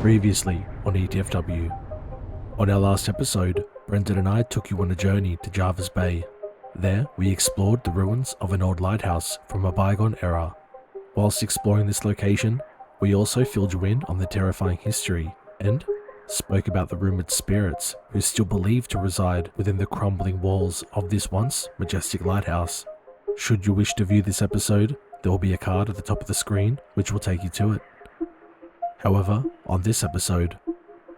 Previously on ETFW. On our last episode, Brendan and I took you on a journey to Jervis Bay. There, we explored the ruins of an old lighthouse from a bygone era. Whilst exploring this location, we also filled you in on the terrifying history and spoke about the rumoured spirits who still believed to reside within the crumbling walls of this once majestic lighthouse. Should you wish to view this episode, there will be a card at the top of the screen which will take you to it. However, on this episode,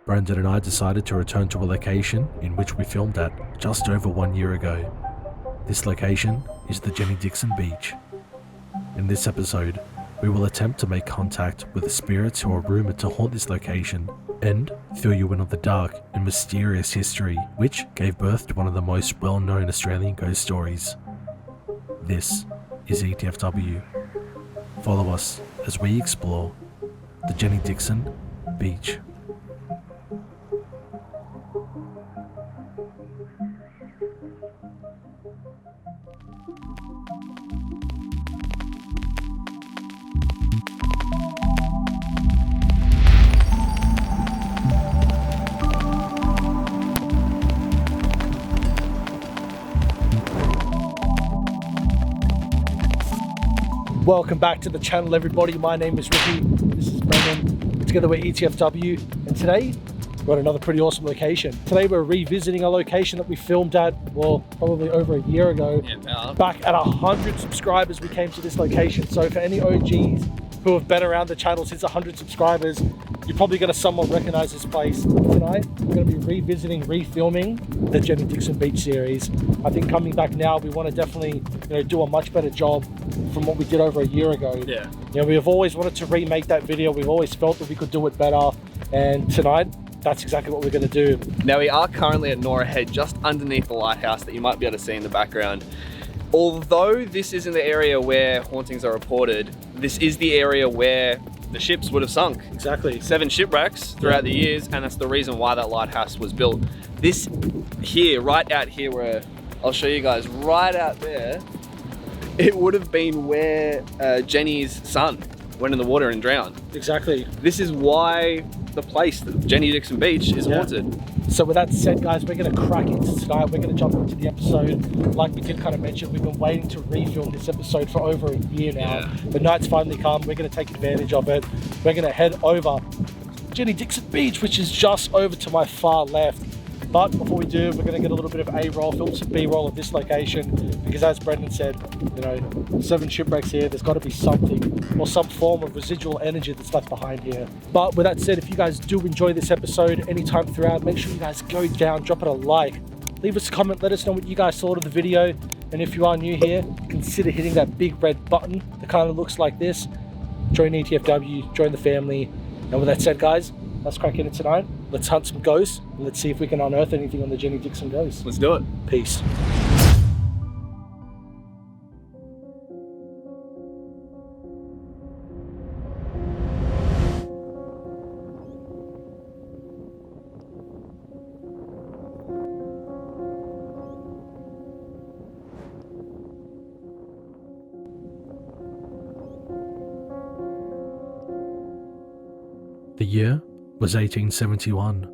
Brendan and I decided to return to a location in which we filmed at just over 1 year ago. This location is the Jenny Dixon beach. In this episode, we will attempt to make contact with the spirits who are rumoured to haunt this location and fill you in on the dark and mysterious history which gave birth to one of the most well-known Australian ghost stories. This is ETFW. Follow us as we explore the Jenny Dixon beach. Welcome back to the channel, everybody. My name is Ricky. This is Brendan. Together we're ETFW, and today we're at another pretty awesome location. Today we're revisiting a location that we filmed at, well, probably over a year ago. Back at 100 subscribers, we came to this location. So for any OGs who have been around the channel since 100 subscribers, you're probably going to somewhat recognize this place. Tonight, we're going to be revisiting, refilming the Jenny Dixon Beach series. I think coming back now, we want to definitely, do a much better job from what we did over a year ago. We have always wanted to remake that video. We've always felt that we could do it better. And tonight, that's exactly what we're going to do. Now we are currently at Norah Head, just underneath the lighthouse that you might be able to see in the background. Although this isn't the area where hauntings are reported, this is the area where the ships would have sunk. Exactly. 7 shipwrecks throughout the years, and that's the reason why that lighthouse was built. This here, right out here where, I'll show you guys, right out there, it would have been where Jenny's son went in the water and drowned. Exactly. This is why the place, the Jenny Dixon Beach, is haunted. So with that said, guys, we're going to crack into tonight. We're going to jump into the episode. Like we did kind of mention, we've been waiting to refilm this episode for over a year now. The night's finally come. We're going to take advantage of it. We're going to head over Jenny Dixon Beach, which is just over to my far left. But before we do, we're going to get a little bit of A-roll, film some B-roll of this location, because as Brendan said, 7 shipwrecks here, there's got to be something or some form of residual energy that's left behind here. But with that said, if you guys do enjoy this episode anytime throughout, make sure you guys go down, drop it a like, leave us a comment, let us know what you guys thought of the video. And if you are new here, consider hitting that big red button that kind of looks like this. Join ETFW, join the family. And with that said, guys, let's crack into tonight. Let's hunt some ghosts, and let's see if we can unearth anything on the Jenny Dixon ghost. Let's do it. Peace. The year was 1871.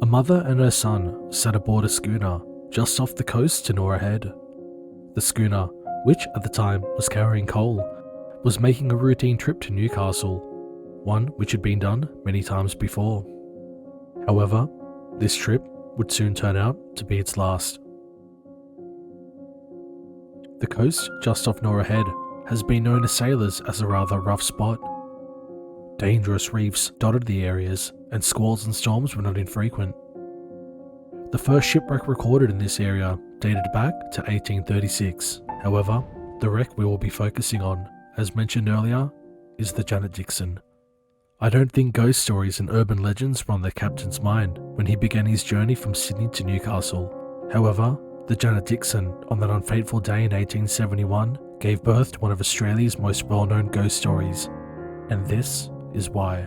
A mother and her son sat aboard a schooner just off the coast to Norah Head. The schooner, which at the time was carrying coal, was making a routine trip to Newcastle, one which had been done many times before. However, this trip would soon turn out to be its last. The coast just off Norah Head has been known to sailors as a rather rough spot. Dangerous reefs dotted the areas, and squalls and storms were not infrequent. The first shipwreck recorded in this area dated back to 1836. However, the wreck we will be focusing on, as mentioned earlier, is the Janet Dixon. I don't think ghost stories and urban legends were on the captain's mind when he began his journey from Sydney to Newcastle. However, the Janet Dixon, on that unfateful day in 1871, gave birth to one of Australia's most well-known ghost stories, and this is why.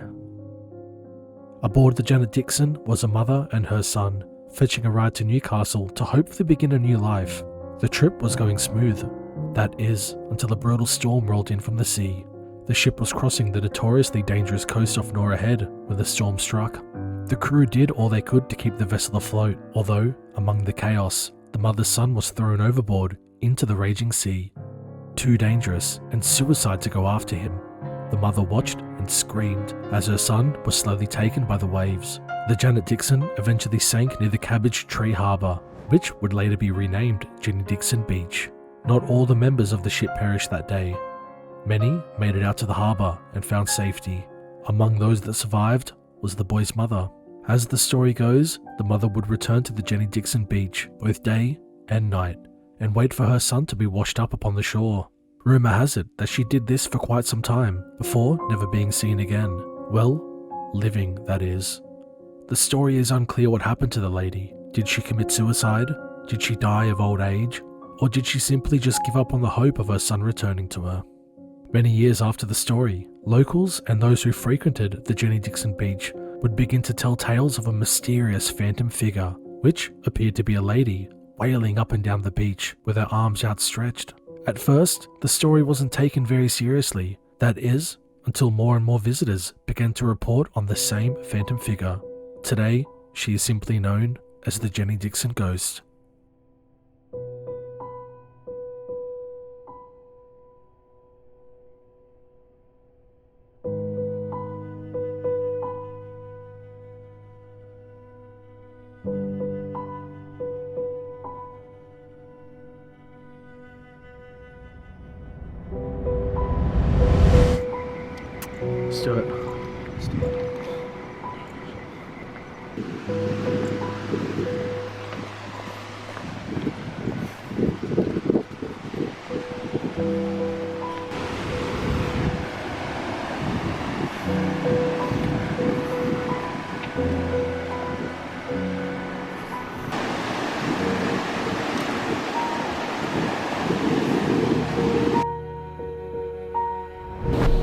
Aboard the Jenny Dixon was a mother and her son, fetching a ride to Newcastle to hopefully begin a new life. The trip was going smooth, that is, until a brutal storm rolled in from the sea, The ship was crossing the notoriously dangerous coast off Norah Head when the storm struck. The crew did all they could to keep the vessel afloat, although, among the chaos, the mother's son was thrown overboard into the raging sea. Too dangerous and suicide to go after him. The mother watched and screamed as her son was slowly taken by the waves. The Janet Dixon eventually sank near the Cabbage Tree Harbour, which would later be renamed Jenny Dixon Beach. Not all the members of the ship perished that day. Many made it out to the harbour and found safety. Among those that survived was the boy's mother. As the story goes, the mother would return to the Jenny Dixon Beach both day and night and wait for her son to be washed up upon the shore. Rumour has it that she did this for quite some time, before never being seen again. Well, living, that is. The story is unclear what happened to the lady. Did she commit suicide? Did she die of old age? Or did she simply just give up on the hope of her son returning to her? Many years after the story, locals and those who frequented the Jenny Dixon Beach would begin to tell tales of a mysterious phantom figure, which appeared to be a lady wailing up and down the beach with her arms outstretched. At first, the story wasn't taken very seriously, that is, until more and more visitors began to report on the same phantom figure. Today, she is simply known as the Jenny Dixon Ghost. Let's do it.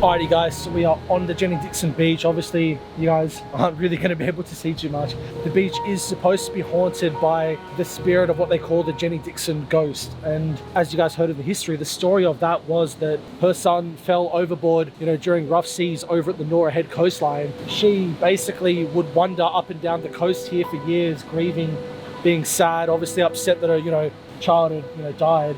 Alrighty guys, so we are on the Jenny Dixon Beach. Obviously you guys aren't really going to be able to see too much. The beach is supposed to be haunted by the spirit of what they call the Jenny Dixon ghost, and as you guys heard of the history, the story of that was that her son fell overboard, during rough seas over at the Norah Head coastline. She basically would wander up and down the coast here for years, grieving, being sad, obviously upset that her child had died.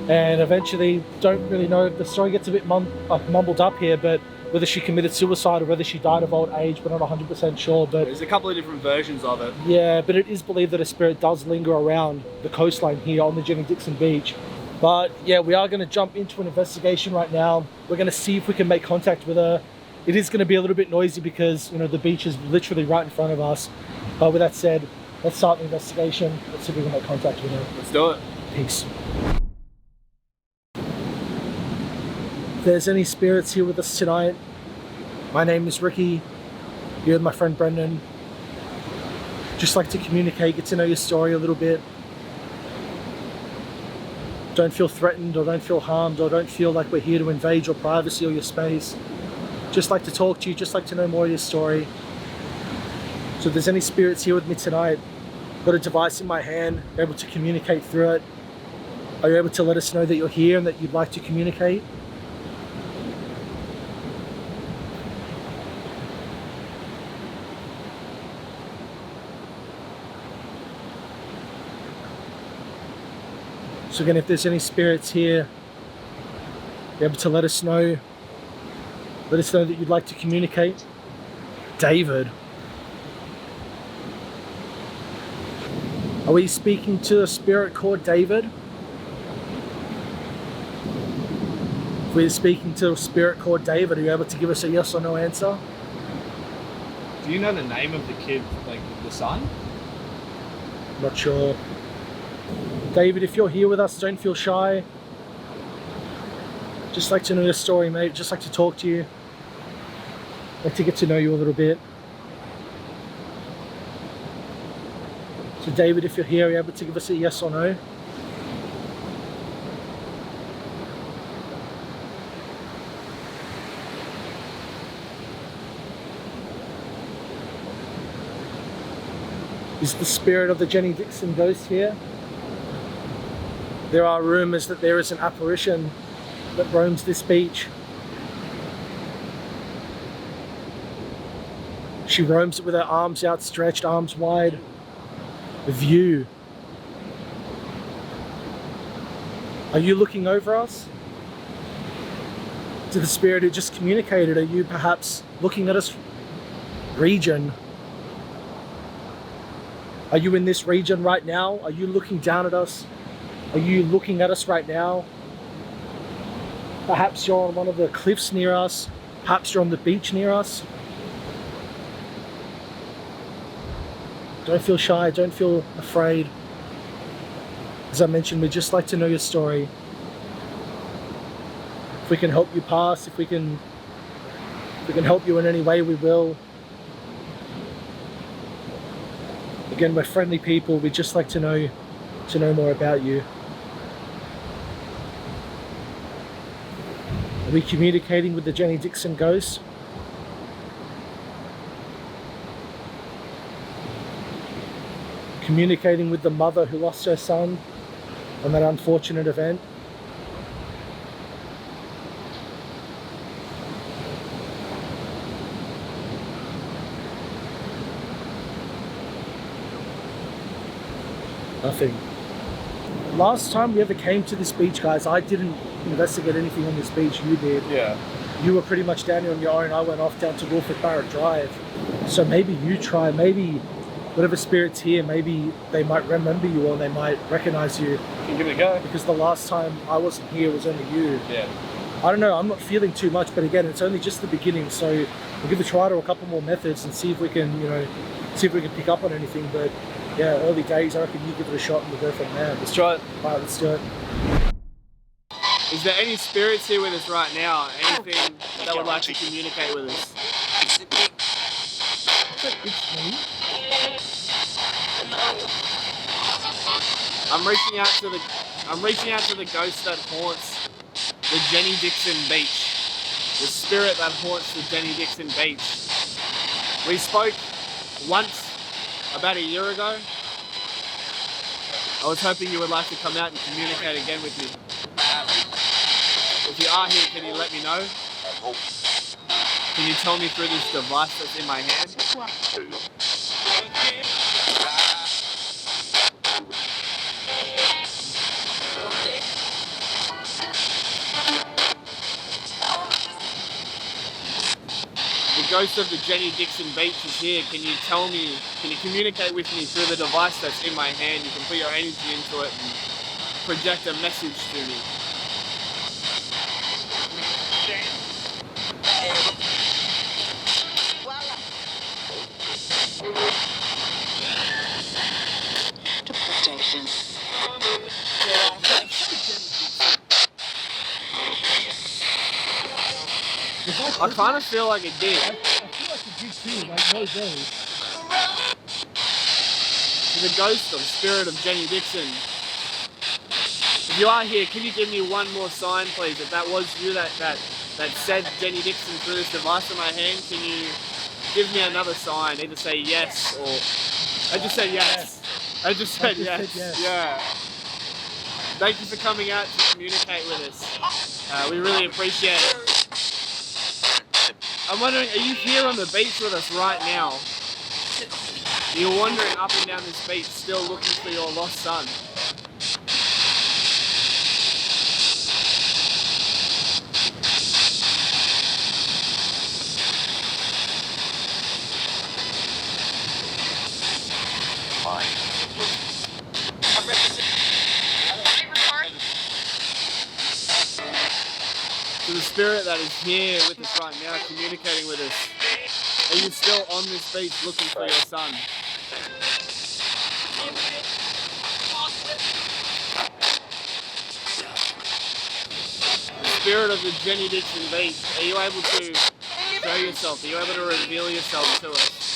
And eventually, don't really know, the story gets a bit mumbled up here, but whether she committed suicide or whether she died of old age, we're not 100% sure. But there's a couple of different versions of it. Yeah, but it is believed that a spirit does linger around the coastline here on the Jenny Dixon Beach. But yeah, we are going to jump into an investigation right now. We're going to see if we can make contact with her. It is going to be a little bit noisy because the beach is literally right in front of us. But with that said, let's start the investigation. Let's see if we can make contact with her. Let's do it. Peace. If there's any spirits here with us tonight, my name is Ricky. You're my friend Brendan. Just like to communicate, get to know your story a little bit. Don't feel threatened or don't feel harmed or don't feel like we're here to invade your privacy or your space. Just like to talk to you, just like to know more of your story. So if there's any spirits here with me tonight, I've got a device in my hand, I'm able to communicate through it. Are you able to let us know that you're here and that you'd like to communicate? So again, if there's any spirits here, be able to let us know that you'd like to communicate. David. Are we speaking to a spirit called David? If we're speaking to a spirit called David, are you able to give us a yes or no answer? Do you know the name of the kid, like the son? Not sure. David, if you're here with us, don't feel shy. Just like to know your story, mate. Just like to talk to you. Like to get to know you a little bit. So David, if you're here, are you able to give us a yes or no? Is the spirit of the Jenny Dixon ghost here? There are rumours that there is an apparition that roams this beach. She roams it with her arms outstretched, arms wide, with you. Are you looking over us? To the spirit who just communicated, are you perhaps looking at us? Region. Are you in this region right now? Are you looking down at us? Are you looking at us right now? Perhaps you're on one of the cliffs near us. Perhaps you're on the beach near us. Don't feel shy, don't feel afraid. As I mentioned, we'd just like to know your story. If we can help you pass, if we can help you in any way, we will. Again, we're friendly people. We'd just like to know more about you. Are we communicating with the Jenny Dixon ghost? Communicating with the mother who lost her son on that unfortunate event? Nothing. Last time we ever came to this beach, guys, I didn't investigate anything on this beach. You did. Yeah. You were pretty much down here on your own. I went off down to Wilfred Barrett Drive. So maybe you try, maybe whatever spirit's here, maybe they might remember you or they might recognize you. You can give it a go. Because the last time I wasn't here was only you. Yeah. I don't know, I'm not feeling too much, but again, it's only just the beginning. So we'll give a try to a couple more methods and see if we can, pick up on anything. But yeah, early days, I reckon you give it a shot and we'll go from there. Let's try it. All right, let's do it. Is there any spirits here with us right now? Anything that would like to communicate with us? It's me. I'm reaching out to the ghost that haunts the Jenny Dixon beach. The spirit that haunts the Jenny Dixon beach. We spoke once about a year ago. I was hoping you would like to come out and communicate again with me. If you are here, can you let me know? Can you tell me through this device that's in my hand? The ghost of the Jenny Dixon beach is here. Can you communicate with me through the device that's in my hand? You can put your energy into it and project a message to me. I kind of feel like it did. I feel like it did too, like no way. To the ghost of spirit of Jenny Dixon. If you are here, can you give me one more sign, please? If that was you that said Jenny Dixon through this device in my hand, can you give me another sign? Either say yes or... I just said yes. I just said yes. Yeah. Thank you for coming out to communicate with us. We really appreciate it. I'm wondering, are you here on the beach with us right now? You're wandering up and down this beach still looking for your lost son. To the spirit that is here with us right now, communicating with us, are you still on this beach looking for your son? The spirit of the Jenny Dixon beach, are you able to show yourself? Are you able to reveal yourself to us?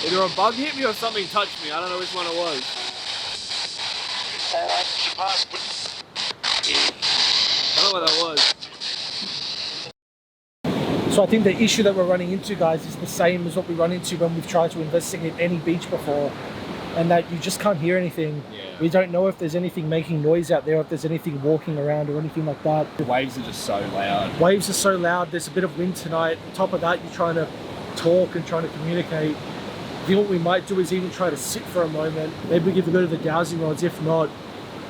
Either a bug hit me or something touched me. I don't know which one it was. I don't know what that was. So I think the issue that we're running into, guys, is the same as what we run into when we've tried to investigate any beach before, and that you just can't hear anything. Yeah. We don't know if there's anything making noise out there, if there's anything walking around or anything like that. The waves are just so loud. Waves are so loud. There's a bit of wind tonight. On top of that, you're trying to talk and trying to communicate. I think what we might do is even try to sit for a moment. Maybe we can go to the dowsing rods. If not,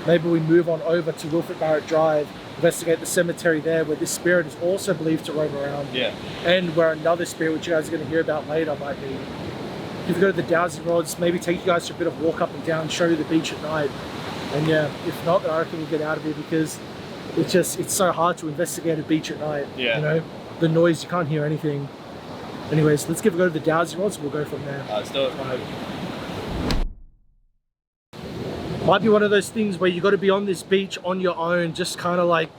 maybe we move on over to Wilfred Barrett Drive, investigate the cemetery there, where this spirit is also believed to roam around. Yeah. And where another spirit, which you guys are going to hear about later, might be. If we go to the dowsing rods, maybe take you guys for a bit of walk up and down, show you the beach at night. And yeah, if not, then I reckon we'll get out of here, because it's so hard to investigate a beach at night. Yeah. You know, the noise, you can't hear anything. Anyways, let's give a go to the dowsing rods. We'll go from there. Let's do it. Might be one of those things where you got to be on this beach on your own, just kind of like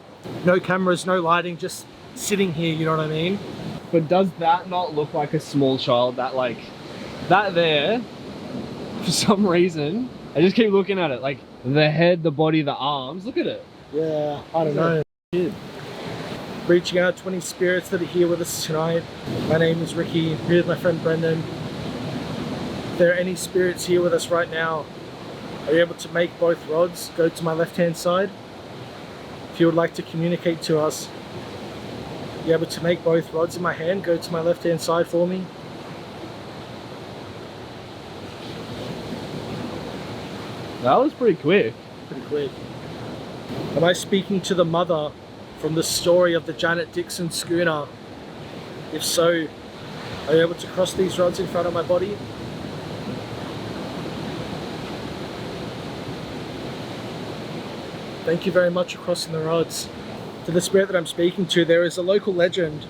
no cameras, no lighting, just sitting here. You know what I mean? But does that not look like a small child? That there, for some reason, I just keep looking at it. Like the head, the body, the arms. Look at it. Yeah, I don't know. Reaching out to any spirits that are here with us tonight. My name is Ricky, here with my friend Brendan. If there are any spirits here with us right now, are you able to make both rods go to my left hand side? If you would like to communicate to us, are you able to make both rods in my hand go to my left hand side for me? That was pretty quick. Pretty quick. Am I speaking to the mother from the story of the Janet Dixon schooner? If so, are you able to cross these rods in front of my body? Thank you very much for crossing the rods. To the spirit that I'm speaking to, there is a local legend.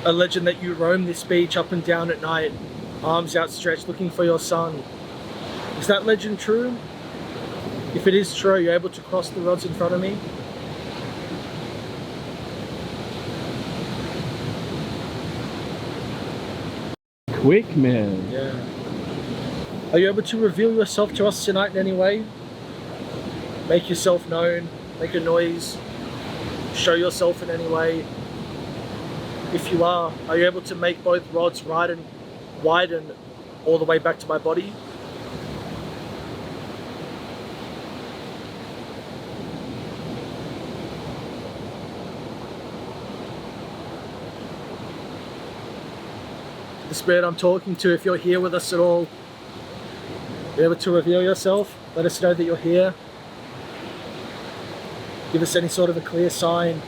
A legend that you roam this beach up and down at night, arms outstretched looking for your son. Is that legend true? If it is true, are you able to cross the rods in front of me? Quick, man. Yeah. Are you able to reveal yourself to us tonight in any way? Make yourself known, make a noise, show yourself in any way. If you are you able to make both rods widen all the way back to my body? The spirit I'm talking to, if you're here with us at all, be able to reveal yourself, let us know that you're here. Give us any sort of a clear sign.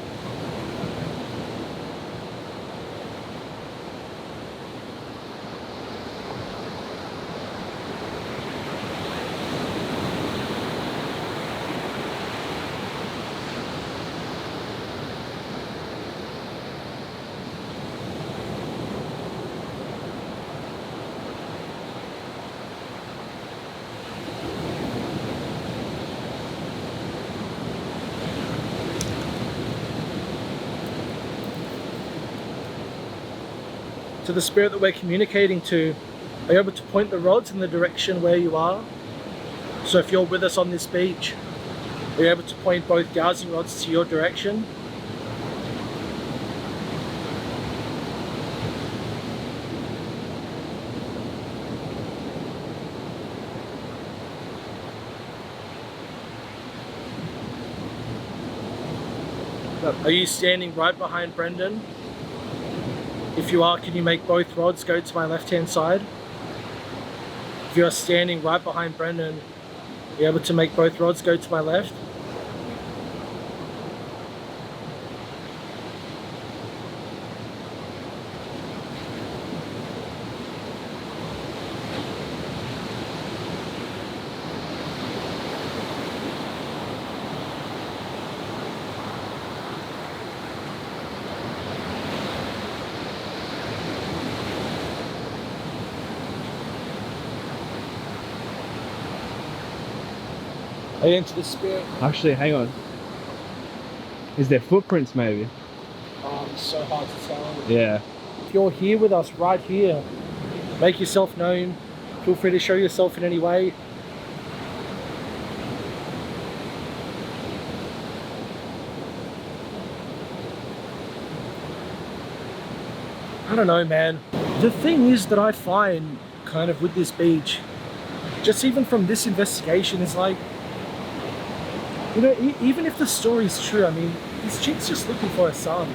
To the spirit that we're communicating to, are you able to point the rods in the direction where you are? So if you're with us on this beach, are you able to point both dowsing rods to your direction? Are you standing right behind Brendan? If you are, can you make both rods go to my left hand side? If you are standing right behind Brendan, are you able to make both rods go to my left? Are you into the spirit? Actually, hang on. Is there footprints maybe? Oh, it's so hard to tell. Yeah. If you're here with us right here, make yourself known. Feel free to show yourself in any way. I don't know, man. The thing is that I find kind of with this beach, just even from this investigation, is like, you know, even if the story's true, I mean, this chick's just looking for her son.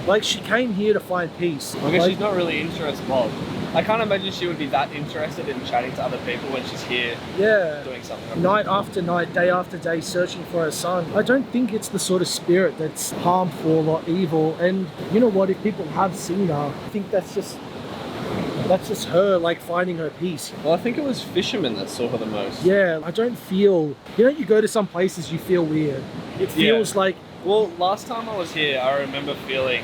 Like, she came here to find peace. I guess Like, she's not really interested. Well, I can't imagine she would be that interested in chatting to other people when she's here yeah. doing something. Night after night, day after day, searching for her son. I don't think it's the sort of spirit that's harmful or evil. And you know what? If people have seen her, I think that's just her, like, finding her peace. Well, I think it was fishermen that saw her the most. Yeah, I don't feel, you know, you go to some places, you feel weird. It feels like, Well, last time I was here, I remember feeling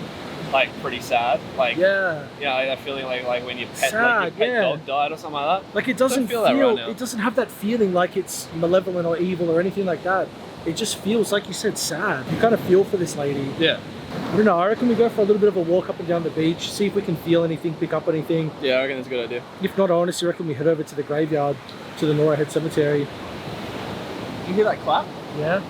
like pretty sad. Like, yeah, that feeling like when your pet, Sad, yeah. dog died or something like that. like it doesn't feel that right now. it doesn't have that feeling like it's malevolent or evil or anything like that. It just feels, like you said, sad. You kind of feel for this lady. Yeah. I don't know, I reckon we go for a little bit of a walk up and down the beach, see if we can feel anything, pick up anything. Yeah, I reckon that's a good idea. If not, I honestly reckon we head over to the graveyard, to the Norah Head Cemetery. You hear that clap? Yeah?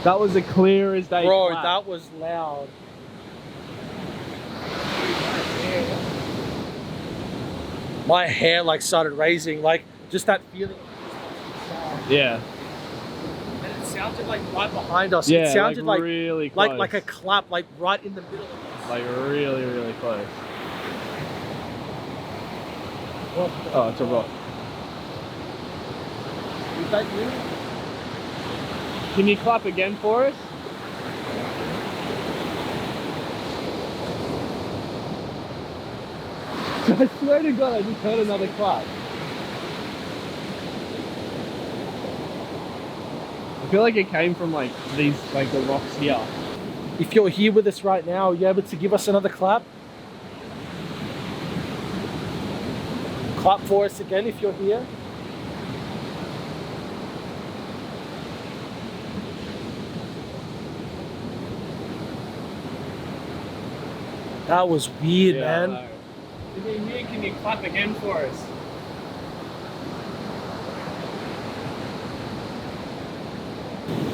That was a clear as day Bro, clap. that was loud. My hair like started raising, like just that feeling. Yeah. And it sounded like right behind us. Yeah, It sounded like really close. like a clap, like right in the middle of us. Like really, really close. What the- Oh, it's a rock. Is that you? Can you clap again for us? I swear to God, I just heard another clap. I feel like it came from like these, like the rocks here. If you're here with us right now, are you able to give us another clap? Clap for us again if you're here. That was weird, man. If you're here, can you clap again for us?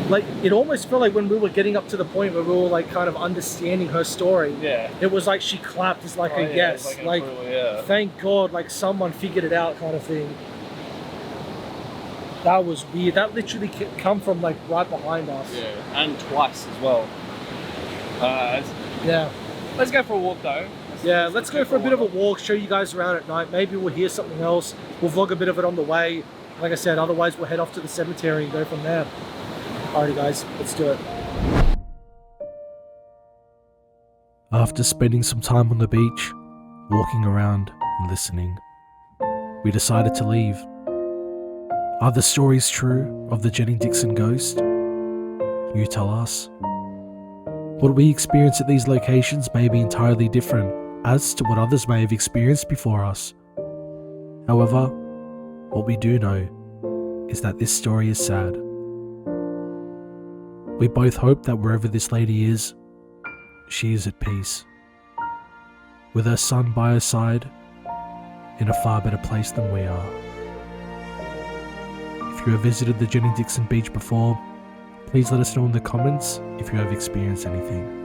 Like, it almost felt like when we were getting up to the point where we were like kind of understanding her story. Yeah. It was like she clapped as like a yes. It's Like, approval, yeah. thank God, like someone figured it out kind of thing. That was weird. That literally come from like right behind us. Yeah, and twice as well. Yeah. Let's go for a walk though. Let's go for a bit of a walk, show you guys around at night. Maybe we'll hear something else. We'll vlog a bit of it on the way. Like I said, otherwise we'll head off to the cemetery and go from there. Alrighty guys, let's do it. After spending some time on the beach, walking around and listening, we decided to leave. Are the stories true of the Jenny Dixon ghost? You tell us. What we experience at these locations may be entirely different as to what others may have experienced before us. However, what we do know is that this story is sad. We both hope that wherever this lady is, she is at peace, with her son by her side, in a far better place than we are. If you have visited the Jenny Dixon beach before, please let us know in the comments if you have experienced anything.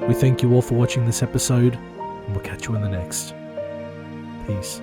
We thank you all for watching this episode, and we'll catch you in the next. Peace.